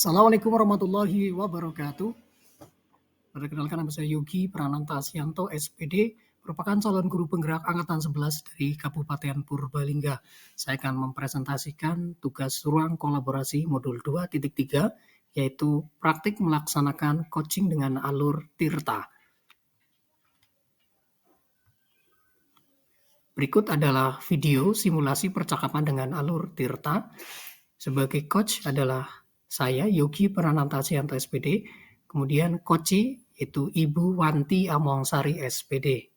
Assalamualaikum warahmatullahi wabarakatuh. Perkenalkan, nama saya Yogi Prananta Sianto, SPD, merupakan calon guru penggerak Angkatan 11 dari Kabupaten Purbalingga. Saya akan mempresentasikan tugas ruang kolaborasi modul 2.3, yaitu praktik melaksanakan coaching dengan alur Tirta. Berikut adalah video simulasi percakapan dengan alur Tirta. Sebagai coach adalah saya, Yogi Prananta Sianto, SPD. Kemudian coachee yaitu Ibu Wanti Amongsari, SPD.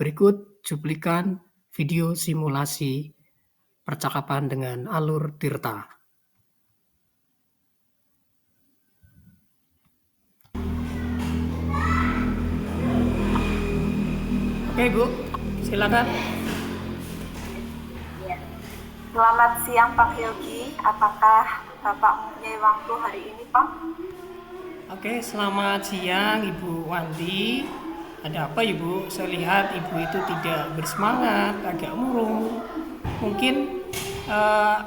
Berikut cuplikan video simulasi percakapan dengan alur Tirta. Oke, Bu, silakan. Selamat siang Pak Yogi, apakah Bapak mempunyai waktu hari ini Pak? Oke, selamat siang Ibu Wanti. Ada apa Ibu? Saya lihat Ibu itu tidak bersemangat, agak murung. Mungkin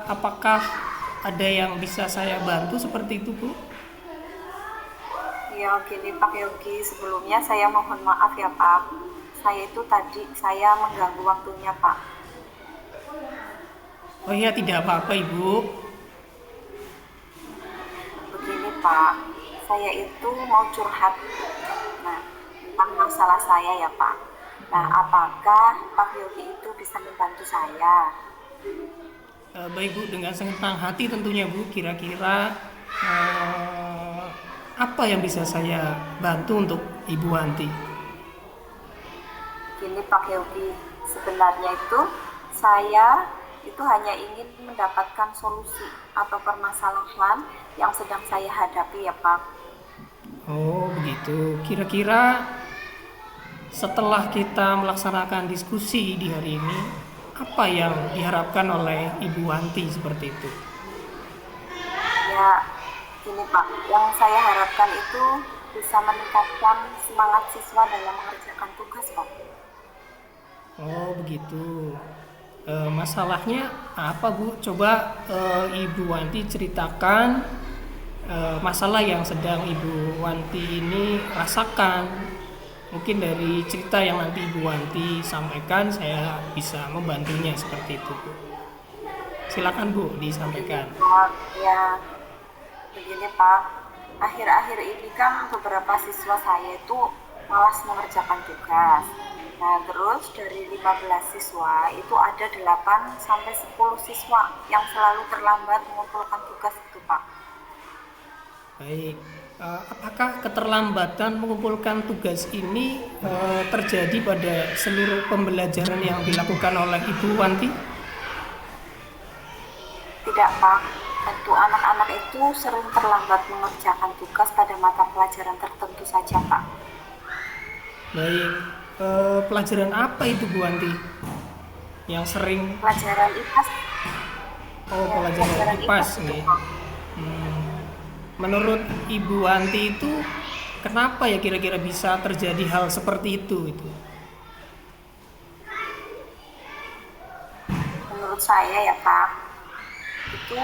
apakah ada yang bisa saya bantu seperti itu, Bu? Ya gini Pak Yogi, sebelumnya saya mohon maaf ya Pak. Saya itu tadi mengganggu waktunya Pak. Oh iya, tidak apa-apa Ibu. Begini Pak, saya itu mau curhat tentang masalah saya ya Pak. Nah, apakah Pak Yogi itu bisa membantu saya? Baik Bu, dengan senang hati tentunya Bu. Kira-kira apa yang bisa saya bantu untuk Ibu Wanti? Gini Pak Yogi, sebenarnya itu saya itu hanya ingin mendapatkan solusi atau permasalahan yang sedang saya hadapi ya Pak. Oh begitu. Kira-kira setelah kita melaksanakan diskusi di hari ini, apa yang diharapkan oleh Ibu Wanti seperti itu? Ya, gini Pak, yang saya harapkan itu bisa meningkatkan semangat siswa dalam mengerjakan tugas Pak. Oh begitu. Masalahnya apa Bu? Coba Ibu Wanti ceritakan masalah yang sedang Ibu Wanti ini rasakan. Mungkin dari cerita yang nanti Ibu Wanti sampaikan, saya bisa membantunya seperti itu Bu. Silakan Bu, disampaikan. Ya, begini Pak, akhir-akhir ini kan beberapa siswa saya itu malas mengerjakan tugas. Nah, terus dari 15 siswa itu ada 8-10 siswa yang selalu terlambat mengumpulkan tugas itu, Pak. Baik, apakah keterlambatan mengumpulkan tugas ini terjadi pada seluruh pembelajaran yang dilakukan oleh Ibu Wanti? Tidak, Pak. Tentu anak-anak itu sering terlambat mengerjakan tugas pada mata pelajaran tertentu saja, Pak. Baik, pelajaran apa itu Bu Wanti yang sering? Pelajaran IPAS. Oh, ya, pelajaran IPAS nih. Menurut Ibu Wanti itu kenapa ya kira-kira bisa terjadi hal seperti itu? Menurut saya ya Pak, itu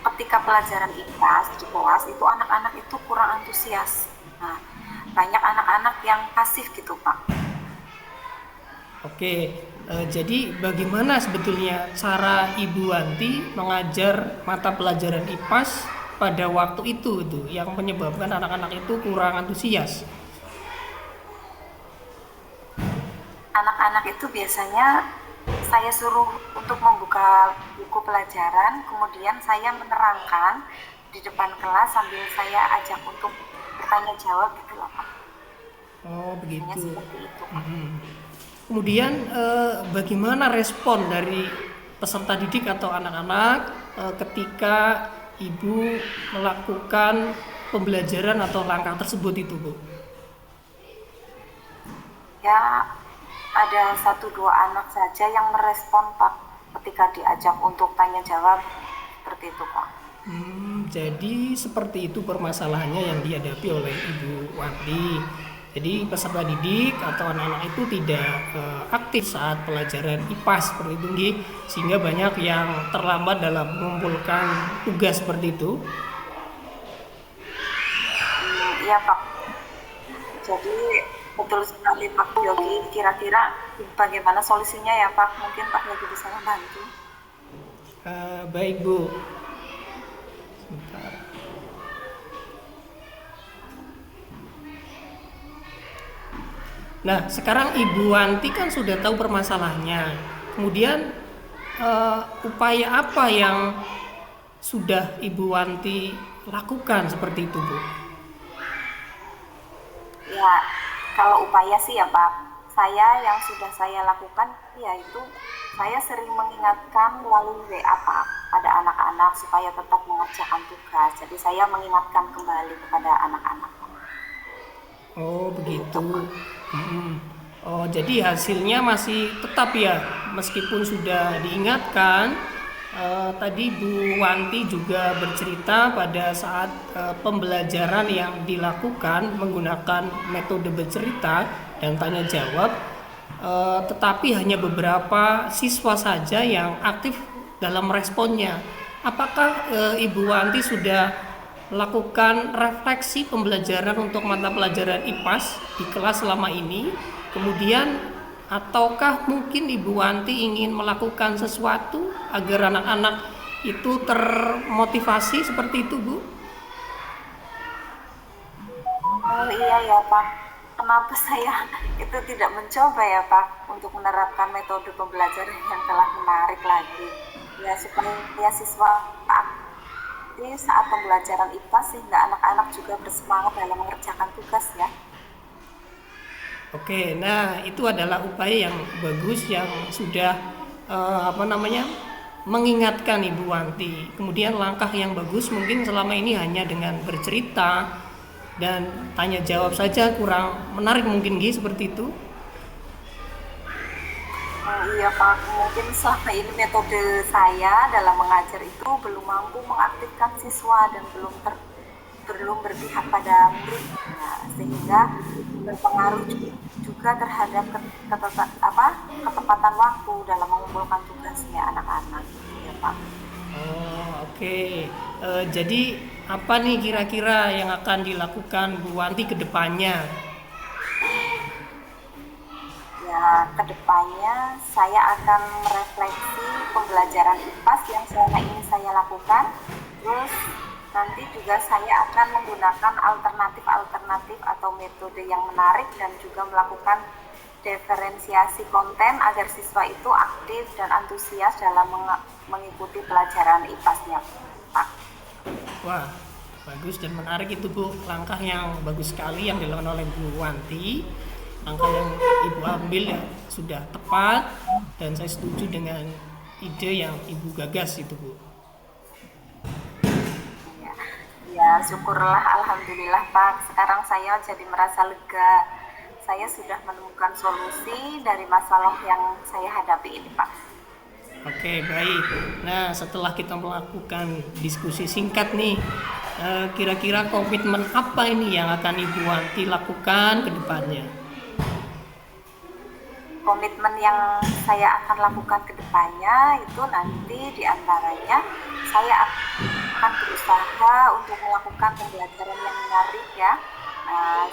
ketika pelajaran IPAS di kelas itu anak-anak itu kurang antusias. Nah, banyak anak-anak yang pasif gitu Pak. Oke, jadi bagaimana sebetulnya cara Ibu Wanti mengajar mata pelajaran IPAS pada waktu itu yang menyebabkan anak-anak itu kurang antusias? Anak-anak itu biasanya saya suruh untuk membuka buku pelajaran, kemudian saya menerangkan di depan kelas sambil saya ajak untuk bertanya jawab gitu loh Pak. Oh begitu. Seperti itu, Pak. Kemudian bagaimana respon dari peserta didik atau anak-anak ketika Ibu melakukan pembelajaran atau langkah tersebut itu Bu? Ya, ada 1-2 anak saja yang merespon Pak ketika diajak untuk tanya jawab seperti itu Pak. Jadi seperti itu permasalahannya yang dihadapi oleh Ibu Wanti. Jadi peserta didik atau anak-anak itu tidak aktif saat pelajaran IPA seperti itu nggih, sehingga banyak yang terlambat dalam mengumpulkan tugas seperti itu. Iya Pak. Jadi betul sekali Pak Yogi. Kira-kira bagaimana solusinya ya Pak? Mungkin Pak Yogi bisa membantu. Baik Bu. Sebentar. Nah, sekarang Ibu Wanti kan sudah tahu permasalahannya. Kemudian upaya apa yang sudah Ibu Wanti lakukan seperti itu, Bu? Ya, kalau upaya sih ya Pak, yang sudah saya lakukan yaitu saya sering mengingatkan melalui WA Pak pada anak-anak supaya tetap mengerjakan tugas. Jadi saya mengingatkan kembali kepada anak-anak. Oh, begitu. Oh, jadi hasilnya masih tetap ya, meskipun sudah diingatkan. Tadi Bu Wanti juga bercerita pada saat pembelajaran yang dilakukan menggunakan metode bercerita dan tanya jawab, tetapi hanya beberapa siswa saja yang aktif dalam responnya. Apakah Ibu Wanti sudah lakukan refleksi pembelajaran untuk mata pelajaran IPAS di kelas selama ini? Kemudian ataukah mungkin Ibu Wanti ingin melakukan sesuatu agar anak-anak itu termotivasi seperti itu, Bu? Oh iya ya Pak, kenapa saya itu tidak mencoba ya Pak untuk menerapkan metode pembelajaran yang telah menarik lagi ya supaya siswa aktif saat pembelajaran IPA sehingga anak-anak juga bersemangat dalam mengerjakan tugas ya. Oke, nah itu adalah upaya yang bagus yang sudah mengingatkan Ibu Wanti. Kemudian langkah yang bagus mungkin selama ini hanya dengan bercerita dan tanya jawab saja kurang menarik mungkin seperti itu. Oh, iya Pak, mungkin selama ini metode saya dalam mengajar itu belum mampu mengaktifkan siswa dan belum berpihak pada murid, sehingga berpengaruh juga terhadap ketepatan waktu dalam mengumpulkan tugasnya anak-anak, ya Pak. Oh, oke. Jadi apa nih kira-kira yang akan dilakukan Bu Wanti ke depannya? Ya, kedepannya saya akan merefleksi pembelajaran IPAS yang selama ini saya lakukan. Terus nanti juga saya akan menggunakan alternatif atau metode yang menarik dan juga melakukan diferensiasi konten agar siswa itu aktif dan antusias dalam mengikuti pelajaran IPAS-nya, Pak. Wah, bagus dan menarik itu Bu. Langkah yang bagus sekali yang dilakukan oleh Bu Wanti. Langkah yang Ibu ambil ya sudah tepat dan saya setuju dengan ide yang Ibu gagas itu Bu. Ya, syukurlah, alhamdulillah Pak. Sekarang saya jadi merasa lega. Saya sudah menemukan solusi dari masalah yang saya hadapi ini, Pak. Oke, baik. Nah, setelah kita melakukan diskusi singkat nih, kira-kira komitmen apa ini yang akan Ibu Wanti lakukan ke depannya? Komitmen yang saya akan lakukan ke depannya itu nanti diantaranya saya akan berusaha untuk melakukan pembelajaran yang menarik ya.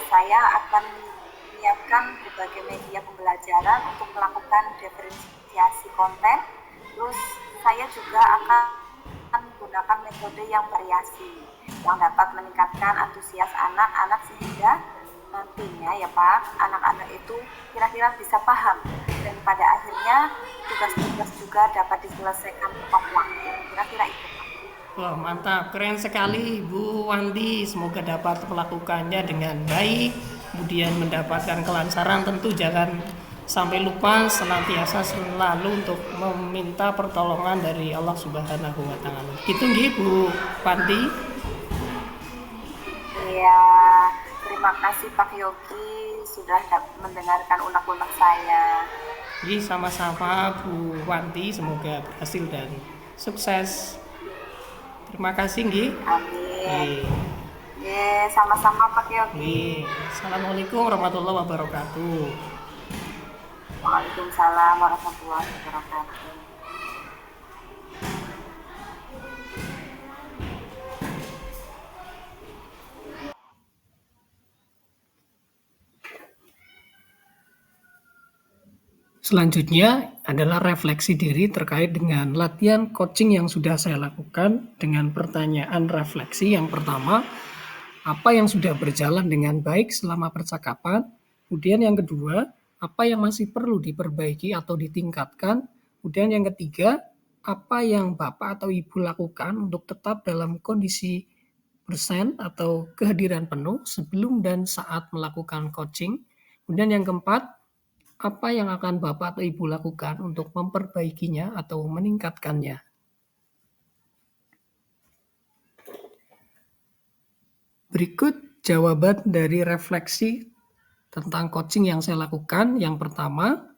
Saya akan menyiapkan berbagai media pembelajaran untuk melakukan diferensiasi konten. Terus saya juga akan menggunakan metode yang variasi yang dapat meningkatkan antusias anak-anak sehingga nantinya ya Pak, anak-anak itu kira-kira bisa paham dan pada akhirnya tugas-tugas juga dapat diselesaikan tepat waktu. Kira-kira itu Pak. Wah, mantap, keren sekali Bu Wanti. Semoga dapat melakukannya dengan baik, kemudian mendapatkan kelancaran. Tentu jangan sampai lupa senantiasa selalu untuk meminta pertolongan dari Allah Subhanahu wa taala. Gitu nggih Bu Wanti. Iya, terima kasih Pak Yogi sudah mendengarkan unek-unek saya. Jadi sama-sama Bu Wanti, semoga berhasil dan sukses. Terima kasih nggih. Amin. Sama-sama Pak Yogi. Assalamualaikum warahmatullahi wabarakatuh. Waalaikumsalam warahmatullahi wabarakatuh. Selanjutnya adalah refleksi diri terkait dengan latihan coaching yang sudah saya lakukan dengan pertanyaan refleksi. Yang pertama, apa yang sudah berjalan dengan baik selama percakapan? Kemudian yang kedua, apa yang masih perlu diperbaiki atau ditingkatkan? Kemudian yang ketiga, apa yang Bapak atau Ibu lakukan untuk tetap dalam kondisi persen atau kehadiran penuh sebelum dan saat melakukan coaching? Kemudian yang keempat, apa yang akan Bapak atau Ibu lakukan untuk memperbaikinya atau meningkatkannya? Berikut jawaban dari refleksi tentang coaching yang saya lakukan. Yang pertama,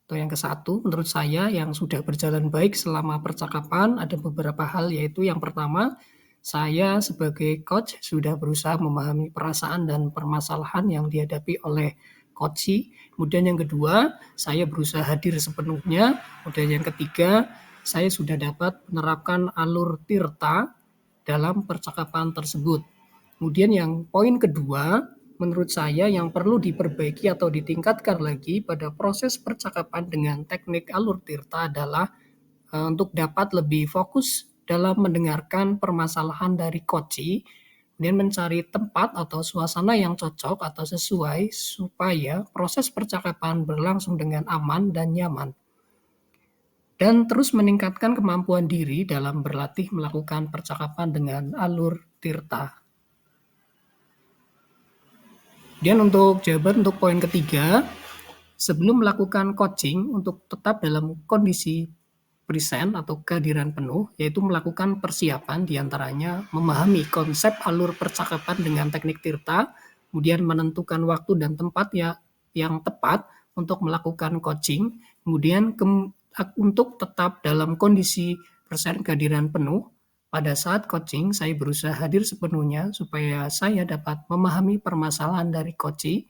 atau yang ke-1, menurut saya yang sudah berjalan baik selama percakapan ada beberapa hal, yaitu yang pertama, saya sebagai coach sudah berusaha memahami perasaan dan permasalahan yang dihadapi oleh coachee. Kemudian yang kedua, saya berusaha hadir sepenuhnya. Kemudian yang ketiga, saya sudah dapat menerapkan alur tirta dalam percakapan tersebut. Kemudian yang poin kedua, menurut saya yang perlu diperbaiki atau ditingkatkan lagi pada proses percakapan dengan teknik alur tirta adalah untuk dapat lebih fokus dalam mendengarkan permasalahan dari coachee, dan mencari tempat atau suasana yang cocok atau sesuai supaya proses percakapan berlangsung dengan aman dan nyaman. Dan terus meningkatkan kemampuan diri dalam berlatih melakukan percakapan dengan alur tirta. Dan untuk jawaban untuk poin ketiga, sebelum melakukan coaching untuk tetap dalam kondisi present atau kehadiran penuh, yaitu melakukan persiapan diantaranya memahami konsep alur percakapan dengan teknik tirta, kemudian menentukan waktu dan tempat yang tepat untuk melakukan coaching, kemudian untuk tetap dalam kondisi present kehadiran penuh. Pada saat coaching, saya berusaha hadir sepenuhnya supaya saya dapat memahami permasalahan dari coachee,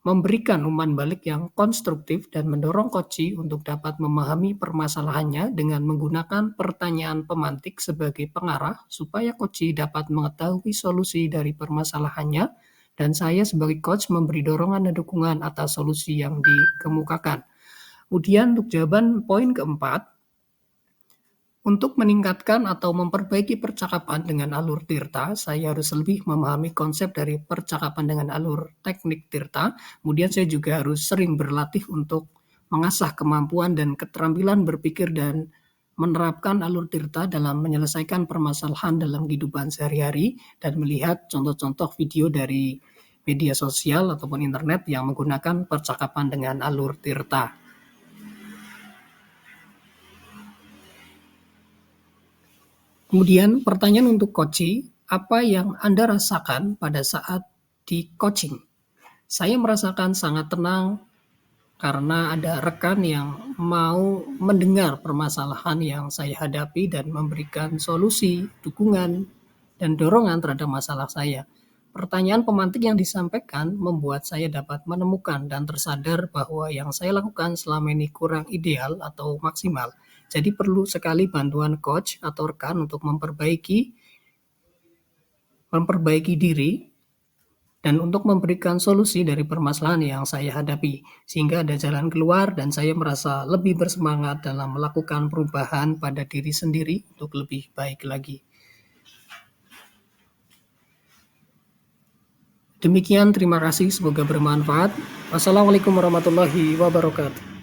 memberikan umpan balik yang konstruktif dan mendorong coachee untuk dapat memahami permasalahannya dengan menggunakan pertanyaan pemantik sebagai pengarah supaya coachee dapat mengetahui solusi dari permasalahannya, dan saya sebagai coach memberi dorongan dan dukungan atas solusi yang dikemukakan. Kemudian untuk jawaban poin keempat, untuk meningkatkan atau memperbaiki percakapan dengan alur tirta, saya harus lebih memahami konsep dari percakapan dengan alur teknik tirta. Kemudian saya juga harus sering berlatih untuk mengasah kemampuan dan keterampilan berpikir dan menerapkan alur tirta dalam menyelesaikan permasalahan dalam kehidupan sehari-hari, dan melihat contoh-contoh video dari media sosial ataupun internet yang menggunakan percakapan dengan alur tirta. Kemudian pertanyaan untuk coachee, apa yang Anda rasakan pada saat di coaching? Saya merasakan sangat tenang karena ada rekan yang mau mendengar permasalahan yang saya hadapi dan memberikan solusi, dukungan, dan dorongan terhadap masalah saya. Pertanyaan pemantik yang disampaikan membuat saya dapat menemukan dan tersadar bahwa yang saya lakukan selama ini kurang ideal atau maksimal. Jadi perlu sekali bantuan coach atau rekan untuk memperbaiki diri dan untuk memberikan solusi dari permasalahan yang saya hadapi, sehingga ada jalan keluar dan saya merasa lebih bersemangat dalam melakukan perubahan pada diri sendiri untuk lebih baik lagi. Demikian, terima kasih, semoga bermanfaat. Wassalamualaikum warahmatullahi wabarakatuh.